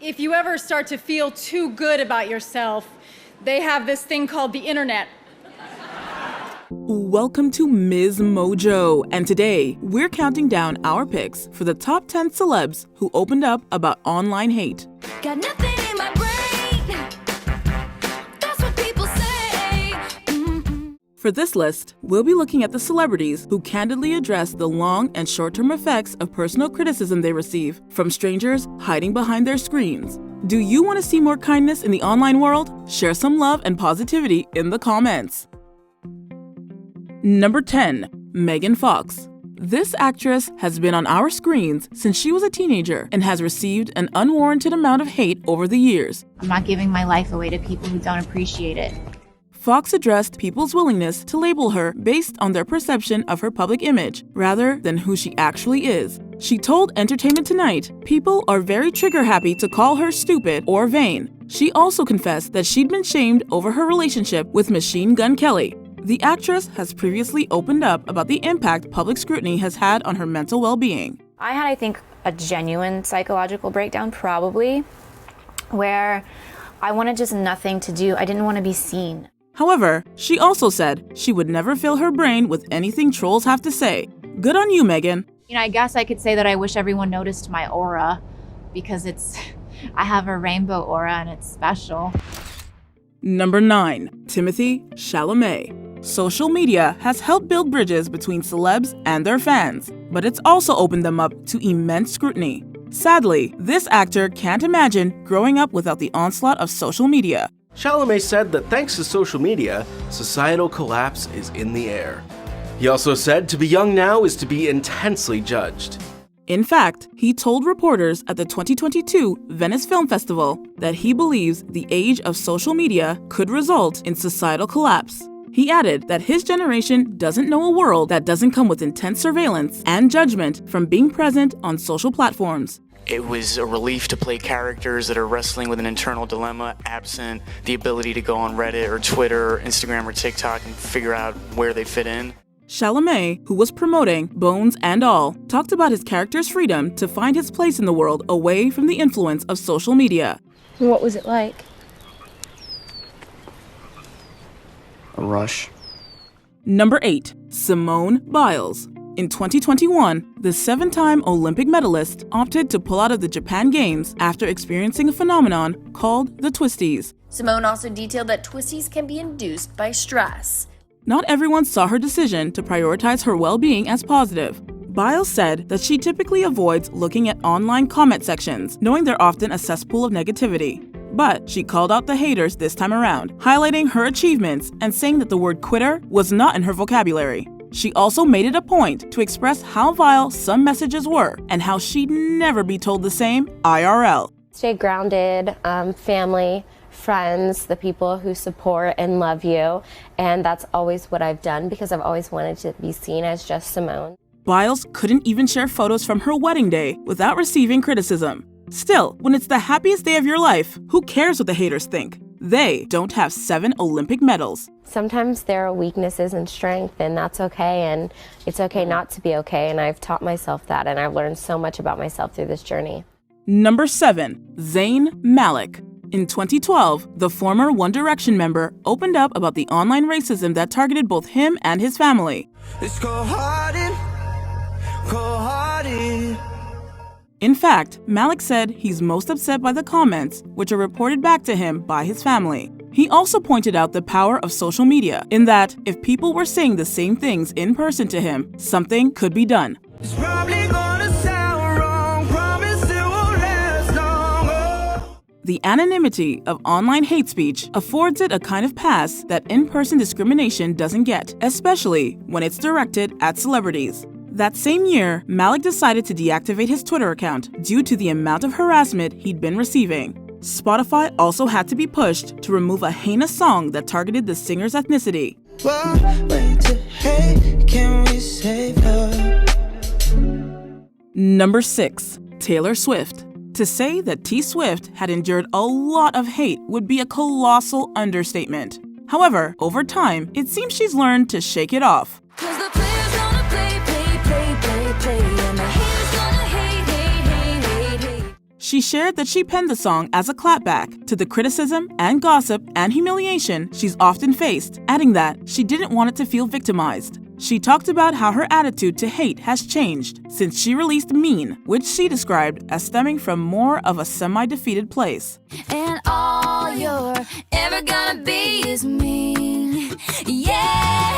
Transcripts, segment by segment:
If you ever start to feel too good about yourself, they have this thing called the internet. Welcome to MsMojo, and today we're counting down our picks for the top 10 celebs who opened up about online hate. Got nothing in my brain. That's what people say. For this list, we'll be looking at the celebrities who candidly address the long and short-term effects of personal criticism they receive from strangers hiding behind their screens. Do you want to see more kindness in the online world? Share some love and positivity in the comments. Number 10. Megan Fox. This actress has been on our screens since she was a teenager and has received an unwarranted amount of hate over the years. I'm not giving my life away to people who don't appreciate it. Fox addressed people's willingness to label her based on their perception of her public image, rather than who she actually is. She told Entertainment Tonight, people are very trigger-happy to call her stupid or vain. She also confessed that she'd been shamed over her relationship with Machine Gun Kelly. The actress has previously opened up about the impact public scrutiny has had on her mental well-being. I had, I think, a genuine psychological breakdown, probably, where I wanted just nothing to do. I didn't want to be seen. However, she also said she would never fill her brain with anything trolls have to say. Good on you, Megan. I guess I could say that I wish everyone noticed my aura, because I have a rainbow aura and it's special. Number 9. Timothée Chalamet. Social media has helped build bridges between celebs and their fans, but it's also opened them up to immense scrutiny. Sadly, this actor can't imagine growing up without the onslaught of social media. Chalamet said that thanks to social media, societal collapse is in the air. He also said to be young now is to be intensely judged. In fact, he told reporters at the 2022 Venice Film Festival that he believes the age of social media could result in societal collapse. He added that his generation doesn't know a world that doesn't come with intense surveillance and judgment from being present on social platforms. It was a relief to play characters that are wrestling with an internal dilemma, absent the ability to go on Reddit or Twitter or Instagram or TikTok and figure out where they fit in. Chalamet, who was promoting Bones and All, talked about his character's freedom to find his place in the world away from the influence of social media. What was it like? A rush. Number 8. Simone Biles. In 2021, the 7-time Olympic medalist opted to pull out of the Japan Games after experiencing a phenomenon called the twisties. Simone also detailed that twisties can be induced by stress. Not everyone saw her decision to prioritize her well-being as positive. Biles said that she typically avoids looking at online comment sections, knowing they're often a cesspool of negativity. But she called out the haters this time around, highlighting her achievements and saying that the word quitter was not in her vocabulary. She also made it a point to express how vile some messages were and how she'd never be told the same IRL. Stay grounded, family, friends, the people who support and love you, and that's always what I've done because I've always wanted to be seen as just Simone. Biles couldn't even share photos from her wedding day without receiving criticism. Still, when it's the happiest day of your life, who cares what the haters think? They don't have 7 Olympic medals. Sometimes there are weaknesses and strength, and that's okay, and it's okay not to be okay, and I've taught myself that, and I've learned so much about myself through this journey. Number 7. Zayn Malik. In 2012, the former One Direction member opened up about the online racism that targeted both him and his family. It's cold-hearted. In fact, Malik said he's most upset by the comments, which are reported back to him by his family. He also pointed out the power of social media, in that if people were saying the same things in person to him, something could be done. It's probably gonna sound wrong, promise it won't last long. The anonymity of online hate speech affords it a kind of pass that in-person discrimination doesn't get, especially when it's directed at celebrities. That same year, Malik decided to deactivate his Twitter account due to the amount of harassment he'd been receiving. Spotify also had to be pushed to remove a heinous song that targeted the singer's ethnicity. Number 6. Taylor Swift. To say that T Swift had endured a lot of hate would be a colossal understatement. However, over time, it seems she's learned to shake it off. She shared that she penned the song as a clapback to the criticism and gossip and humiliation she's often faced, adding that she didn't want it to feel victimized. She talked about how her attitude to hate has changed since she released Mean, which she described as stemming from more of a semi-defeated place. And all you're ever gonna be is mean. Yeah.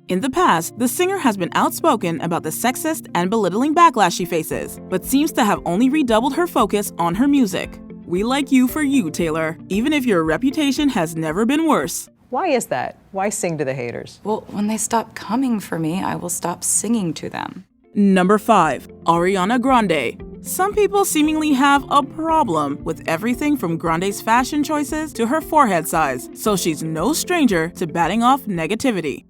In the past, the singer has been outspoken about the sexist and belittling backlash she faces, but seems to have only redoubled her focus on her music. We like you for you, Taylor, even if your reputation has never been worse. Why is that? Why sing to the haters? Well, when they stop coming for me, I will stop singing to them. Number 5. Ariana Grande. Some people seemingly have a problem with everything from Grande's fashion choices to her forehead size, so she's no stranger to batting off negativity.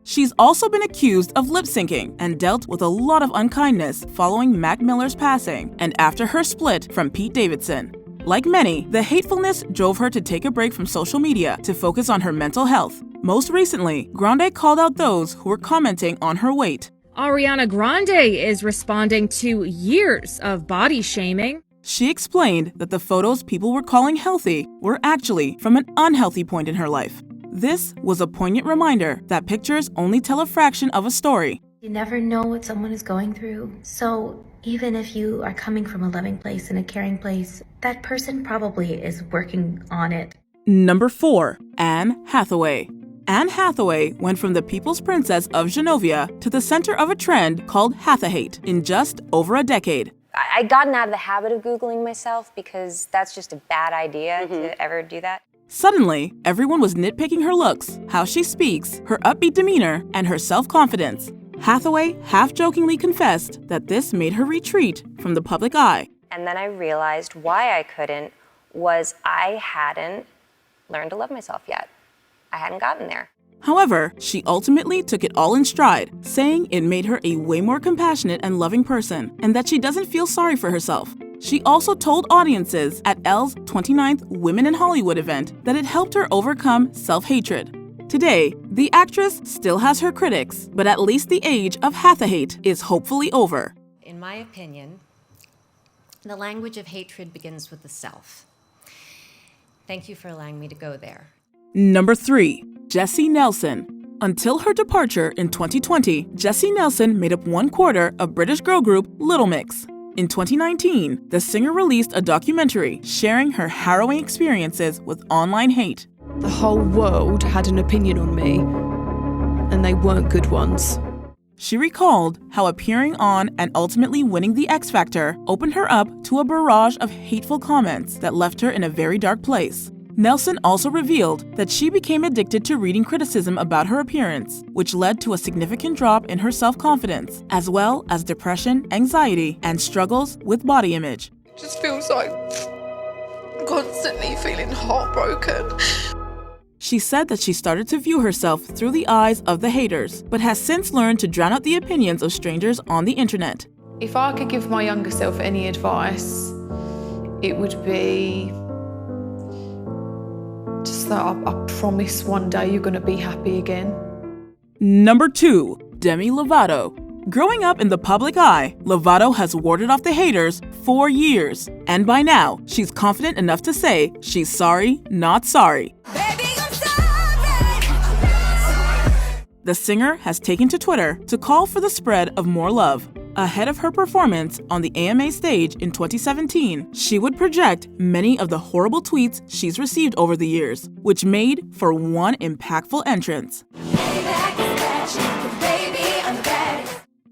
She's also been accused of lip-syncing and dealt with a lot of unkindness following Mac Miller's passing and after her split from Pete Davidson. Like many, the hatefulness drove her to take a break from social media to focus on her mental health. Most recently, Grande called out those who were commenting on her weight. Ariana Grande is responding to years of body shaming. She explained that the photos people were calling healthy were actually from an unhealthy point in her life. This was a poignant reminder that pictures only tell a fraction of a story. You never know what someone is going through. So even if you are coming from a loving place and a caring place, that person probably is working on it. Number 4. Anne Hathaway. Anne Hathaway went from the People's Princess of Genovia to the center of a trend called Hathahate in just over a decade. I'd gotten out of the habit of Googling myself because that's just a bad idea to ever do that. Suddenly, everyone was nitpicking her looks, how she speaks, her upbeat demeanor, and her self-confidence. Hathaway half-jokingly confessed that this made her retreat from the public eye. And then I realized why I couldn't was I hadn't learned to love myself yet. I hadn't gotten there. However, she ultimately took it all in stride, saying it made her a way more compassionate and loving person, and that she doesn't feel sorry for herself. She also told audiences at Elle's 29th Women in Hollywood event that it helped her overcome self-hatred. Today, the actress still has her critics, but at least the age of Hathahate is hopefully over. In my opinion, the language of hatred begins with the self. Thank you for allowing me to go there. Number 3. Jessie Nelson. Until her departure in 2020, Jessie Nelson made up 1/4 of British girl group Little Mix. In 2019, the singer released a documentary sharing her harrowing experiences with online hate. The whole world had an opinion on me, and they weren't good ones. She recalled how appearing on and ultimately winning the X Factor opened her up to a barrage of hateful comments that left her in a very dark place. Nelson also revealed that she became addicted to reading criticism about her appearance, which led to a significant drop in her self-confidence, as well as depression, anxiety, and struggles with body image. Just feels like I'm constantly feeling heartbroken. She said that she started to view herself through the eyes of the haters, but has since learned to drown out the opinions of strangers on the internet. If I could give my younger self any advice, it would be just that I promise one day you're going to be happy again. Number 2. Demi Lovato. Growing up in the public eye, Lovato has warded off the haters for years. And by now, she's confident enough to say she's sorry, not sorry. The singer has taken to Twitter to call for the spread of more love. Ahead of her performance on the AMA stage in 2017, she would project many of the horrible tweets she's received over the years, which made for one impactful entrance.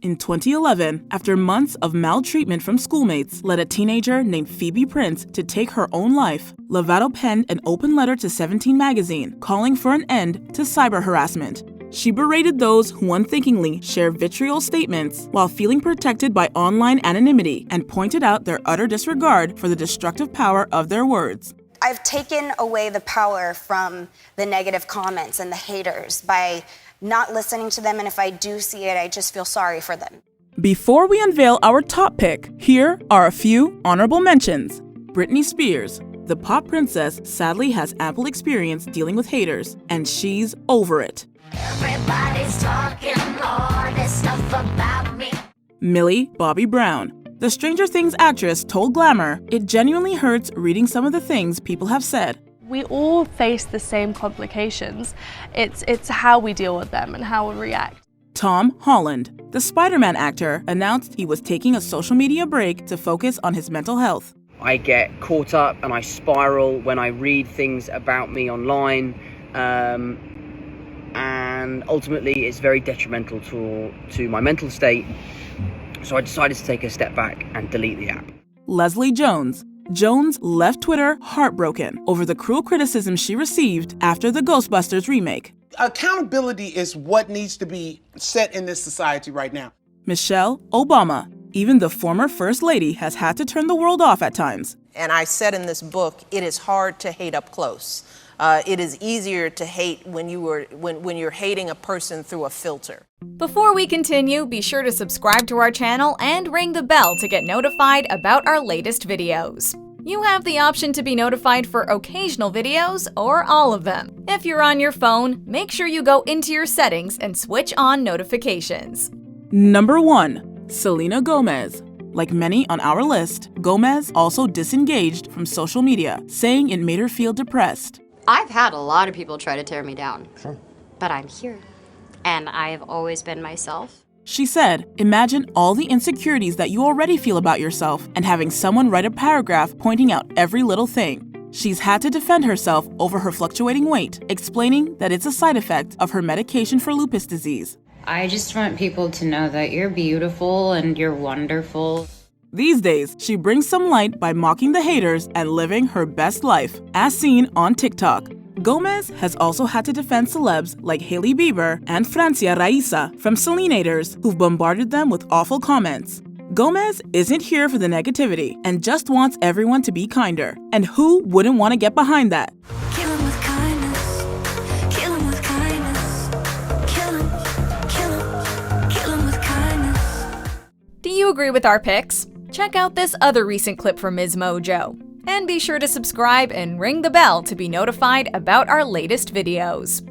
In 2011, after months of maltreatment from schoolmates led a teenager named Phoebe Prince to take her own life, Lovato penned an open letter to 17 magazine calling for an end to cyber harassment. She berated those who unthinkingly share vitriol statements while feeling protected by online anonymity and pointed out their utter disregard for the destructive power of their words. I've taken away the power from the negative comments and the haters by not listening to them, and if I do see it, I just feel sorry for them. Before we unveil our top pick, here are a few honorable mentions. Britney Spears. The pop princess sadly has ample experience dealing with haters, and she's over it. Everybody's talking all this stuff about me. Millie Bobby Brown. The Stranger Things actress told Glamour, "It genuinely hurts reading some of the things people have said." We all face the same complications. It's how we deal with them and how we react. Tom Holland. The Spider-Man actor announced he was taking a social media break to focus on his mental health. I get caught up and I spiral when I read things about me online, and ultimately it's very detrimental to my mental state. So I decided to take a step back and delete the app. Leslie Jones. Jones left Twitter heartbroken over the cruel criticism she received after the Ghostbusters remake. Accountability is what needs to be set in this society right now. Michelle Obama. Even the former First Lady has had to turn the world off at times. And I said in this book, it is hard to hate up close. It is easier to hate when you're hating a person through a filter. Before we continue, be sure to subscribe to our channel and ring the bell to get notified about our latest videos. You have the option to be notified for occasional videos or all of them. If you're on your phone, make sure you go into your settings and switch on notifications. Number 1. Selena Gomez. Like many on our list, Gomez also disengaged from social media, saying it made her feel depressed. I've had a lot of people try to tear me down, but I'm here, and I've always been myself. She said, "Imagine all the insecurities that you already feel about yourself and having someone write a paragraph pointing out every little thing." She's had to defend herself over her fluctuating weight, explaining that it's a side effect of her medication for lupus disease. I just want people to know that you're beautiful and you're wonderful. These days, she brings some light by mocking the haters and living her best life, as seen on TikTok. Gomez has also had to defend celebs like Hailey Bieber and Francia Raisa from Selenators who've bombarded them with awful comments. Gomez isn't here for the negativity and just wants everyone to be kinder. And who wouldn't want to get behind that? Kill 'em with kindness. Kill 'em with kindness. Kill 'em. Kill 'em. Kill 'em with kindness. Do you agree with our picks? Check out this other recent clip from MsMojo. And be sure to subscribe and ring the bell to be notified about our latest videos.